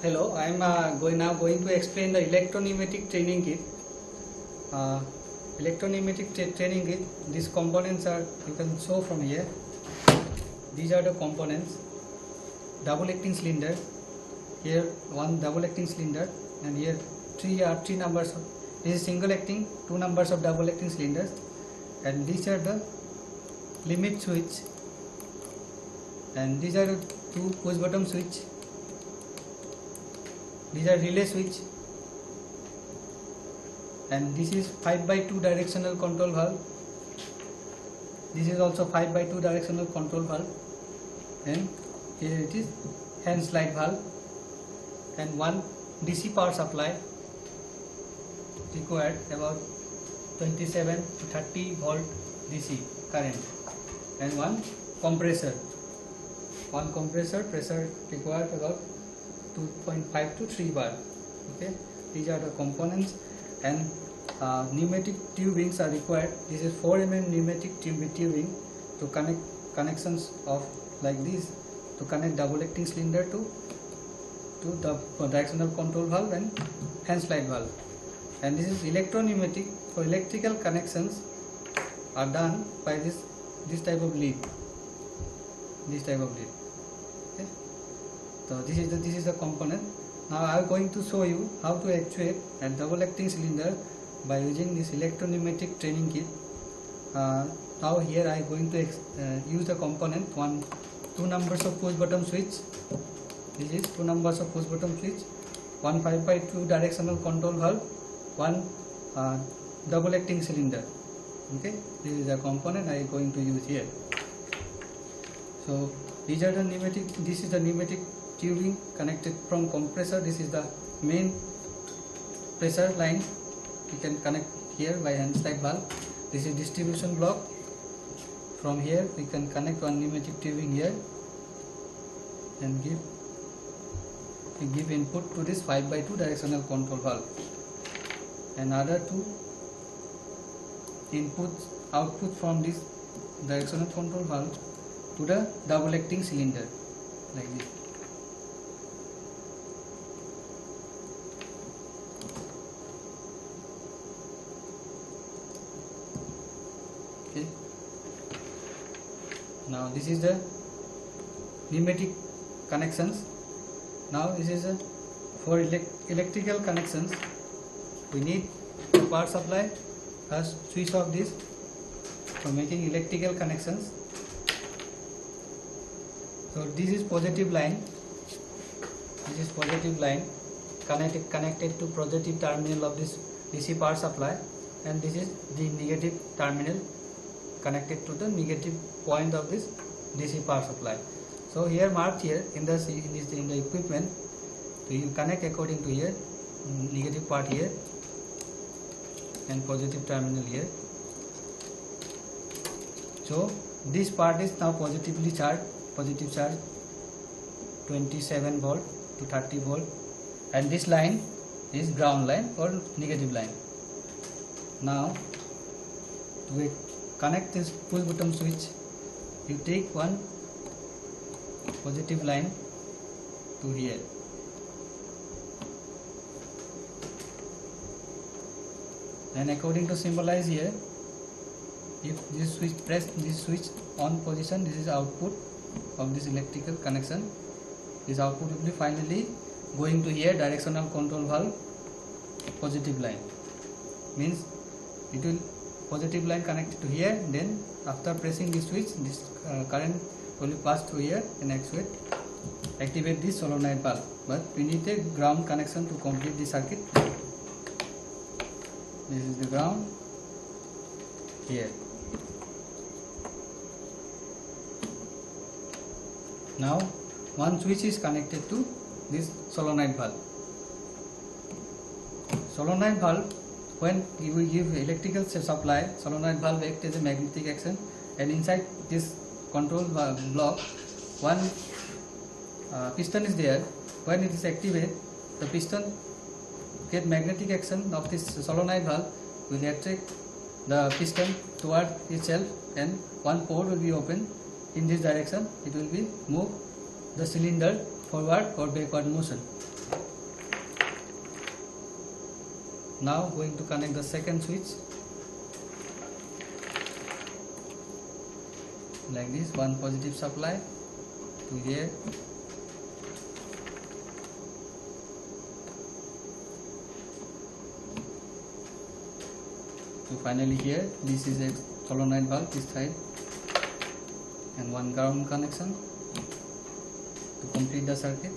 Hello, I am now going to explain the electro-pneumatic training kit. Electro-pneumatic training kit. These components are, you can show from here. These are the components. Double acting cylinder. Here one double acting cylinder, and here three numbers. This is single acting, 2 numbers of double acting cylinders, and these are the limit switch, and these are the 2 push button switch. These are relay switch, and this is 5/2 directional control valve. This is also 5/2 directional control valve, and here it is hand slide valve, and one DC power supply required about 27 to 30 volt DC current, and one compressor. One compressor pressure required about 2.5 to 3 bar. Okay, these are the components, and pneumatic tubings are required. This is 4 mm pneumatic tubing to connect connections of like this to connect double acting cylinder to the directional control valve and hand slide valve. And this is electro-pneumatic. For electrical connections are done by this type of lead. This type of lead. Okay. So this is the component. Now I am going to show you how to actuate a double acting cylinder by using this electro-pneumatic training kit. Now here I am going to use the component 2 numbers of push button switch. This is 2 numbers of push button switch, one 5/2 directional control valve, one double acting cylinder. Okay, this is the component I am going to use here. So these are the pneumatic. This is the pneumatic tubing connected from compressor. This is the main pressure line. You can connect here by hand slide valve. This is distribution block. From here we can connect one pneumatic tubing here and give input to this 5/2 directional control valve, and other 2 output from this directional control valve to the double acting cylinder like this. Okay. Now this is the pneumatic connections. Now this is for electrical connections. We need the power supply. First switch off this for making electrical connections. So this is positive line. This is positive line connected to positive terminal of this DC power supply, and this is the negative terminal connected to the negative point of this DC power supply. So here marked here in the equipment, so you connect according to here, negative part here and positive terminal here. So this part is now positively charged, positive charge 27 volt to 30 volt, and this line is ground line or negative line. Now to connect this push button switch, you take one positive line to here, and according to symbolize here, if this switch press this switch on position, this is output of this electrical connection. This output will be finally going to here directional control valve positive line, means it will positive line connected to here. Then after pressing this switch, this current will pass through here and activate this solenoid valve. But we need a ground connection to complete the circuit. This is the ground here. Now one switch is connected to this solenoid valve. Solenoid valve, when you give electrical supply, solenoid valve acts as a magnetic action, and inside this control block one piston is there. When it is activated, the piston get magnetic action of this solenoid valve will attract the piston toward itself, and one port will be open in this direction. It will be move the cylinder forward or backward motion. Now going to connect the second switch like this. One positive supply to here, to finally here. This is a solenoid valve this side, and one ground connection to complete the circuit.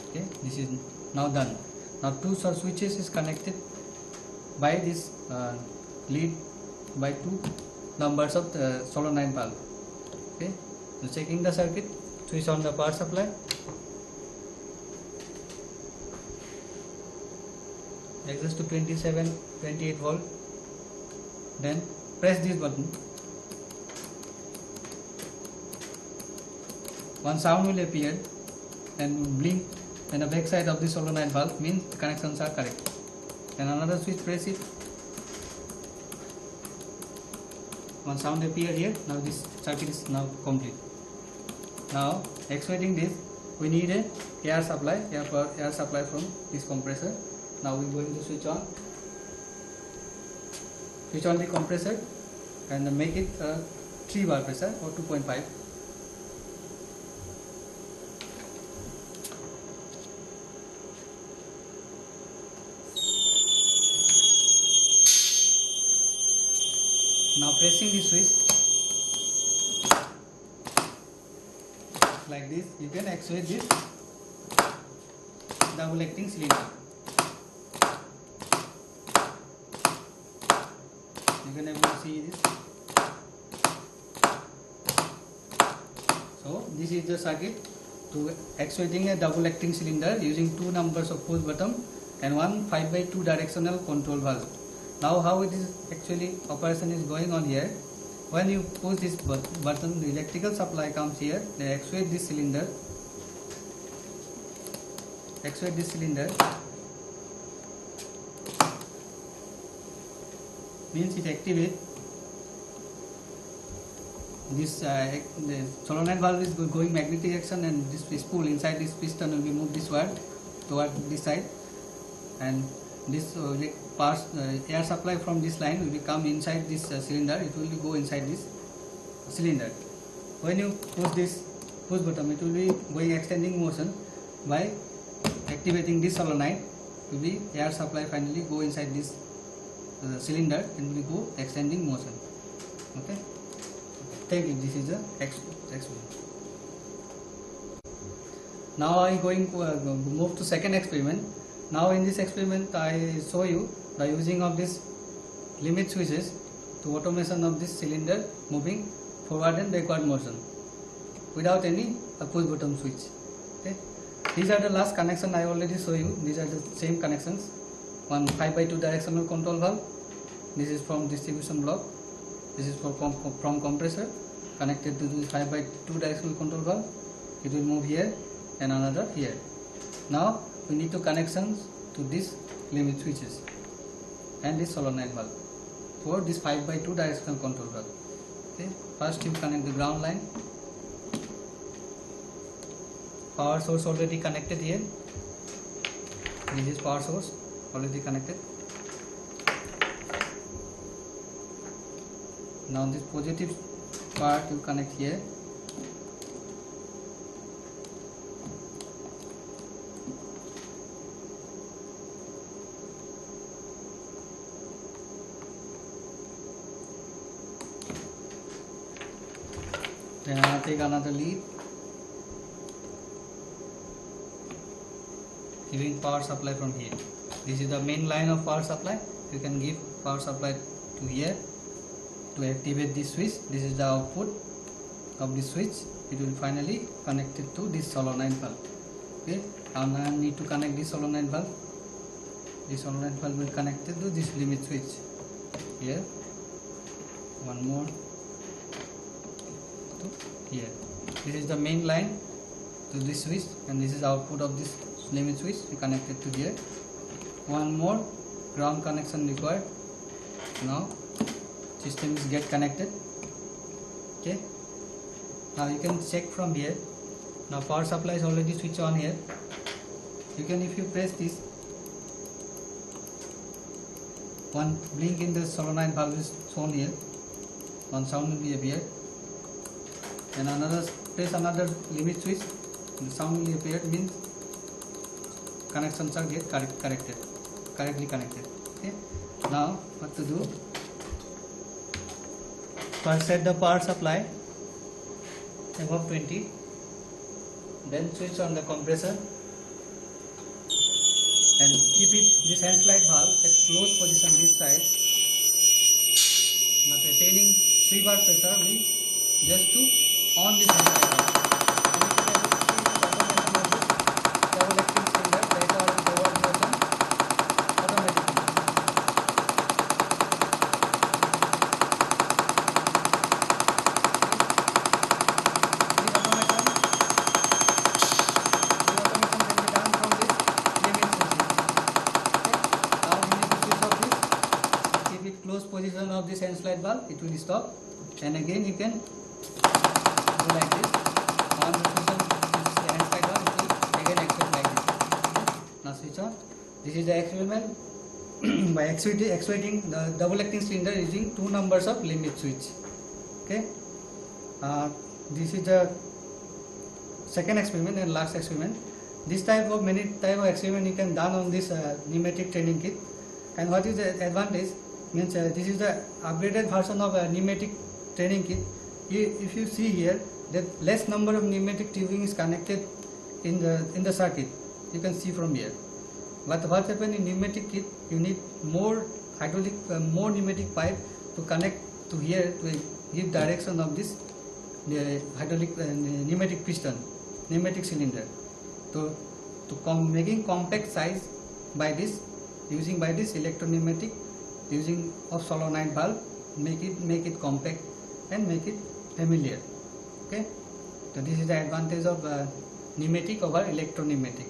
Okay, this is now done. Now two switches is connected by this lead by two numbers of the solenoid valve. Okay, so checking the circuit, switch on the power supply, access to 28 volt, then press this button. One sound will appear and blink on the back side of the solenoid valve, means the connections are correct. Then another switch, press it. One sound appear here. Now this circuit is now complete. Now actuating this, we need a air supply from this compressor. Now we are going to switch on the compressor and make it 3 bar pressure or 2.5. Now pressing the switch like this, you can actuate this double acting cylinder. You can able to see this. So this is the circuit to actuating a double acting cylinder using two numbers of push button and one 5/2 directional control valve. Now how it is actually operation is going on here. When you push this button, the electrical supply comes here. They actuate this cylinder. Means it activate this the solenoid valve is going magnetic action, and this spool inside this piston will be moved this way toward this side, and this air supply from this line will come inside this cylinder. It will go inside this cylinder. When you push this push button, it will be going extending motion. By activating this solenoid, will be air supply finally go inside this cylinder and will go extending motion. Okay. Thank you. This is the experiment. Now I am going to move to second experiment. Now in this experiment I show you the using of this limit switches to automation of this cylinder moving forward and backward motion without any push button switch. Okay. These are the last connection I already show you. These are the same connections. One 5/2 directional control valve. This is from distribution block. This is from compressor connected to this 5/2 directional control valve. It will move here and another here. Now we need to connections to this limit switches and this solenoid valve for this 5/2 directional control valve. Okay. First you connect the ground line. Power source already connected here. This is power source already connected. Now this positive part you connect here. Then I take another lead, giving power supply from here. This is the main line of power supply. You can give power supply to here to activate this switch. This is the output of this switch. It will finally connect it to this solenoid valve. Okay, and I need to connect this solenoid valve. This solenoid valve will connect it to this limit switch here. One more to here. This is the main line to this switch, and this is output of this limit switch. We connect it to here. One more ground connection required. Now system is get connected. Okay. Now you can check from here. Now power supply is already switched on here. You can, if you press this, one blink in the solenoid valve is shown here, one sound will be appeared, and another press another limit switch, the sound will appear, means connections are get correctly connected. Okay, now what to do? First set the power supply above 20, then switch on the compressor and keep this hand slide valve at closed position this side. Not attaining 3 bar pressure, we just to on this hand slide valve. And you can able to see the automation of this double acting cylinder that are over the button automatically. This automation can be done from this limit switch. Now we need to switch off this. Keep it close position of this hand slide valve, it will stop, and again you can do like this. On the switch of this hand slide valve, it will again activate like this. Now switch on. This is the experiment by actuating the double acting cylinder using 2 numbers of limit switch. Okay. This is the second experiment and last experiment. This many type of experiment you can done on this pneumatic training kit. And what is the advantage? Means this is the upgraded version of a pneumatic training kit. If you see here that less number of pneumatic tubing is connected in the circuit, you can see from here. But what happens in pneumatic kit, you need more hydraulic, more pneumatic pipe to connect to here to give direction of this hydraulic pneumatic piston, pneumatic cylinder. Making compact size by this, using by this electro-pneumatic, using of solenoid valve, make it compact and make it familiar. Okay, so this is the advantage of pneumatic over electro-pneumatic.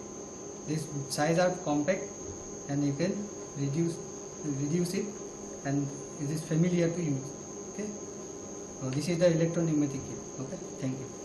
This size are compact and you can reduce it, and it is familiar to use. Okay, so this is the electro-pneumatic kit. Okay, thank you.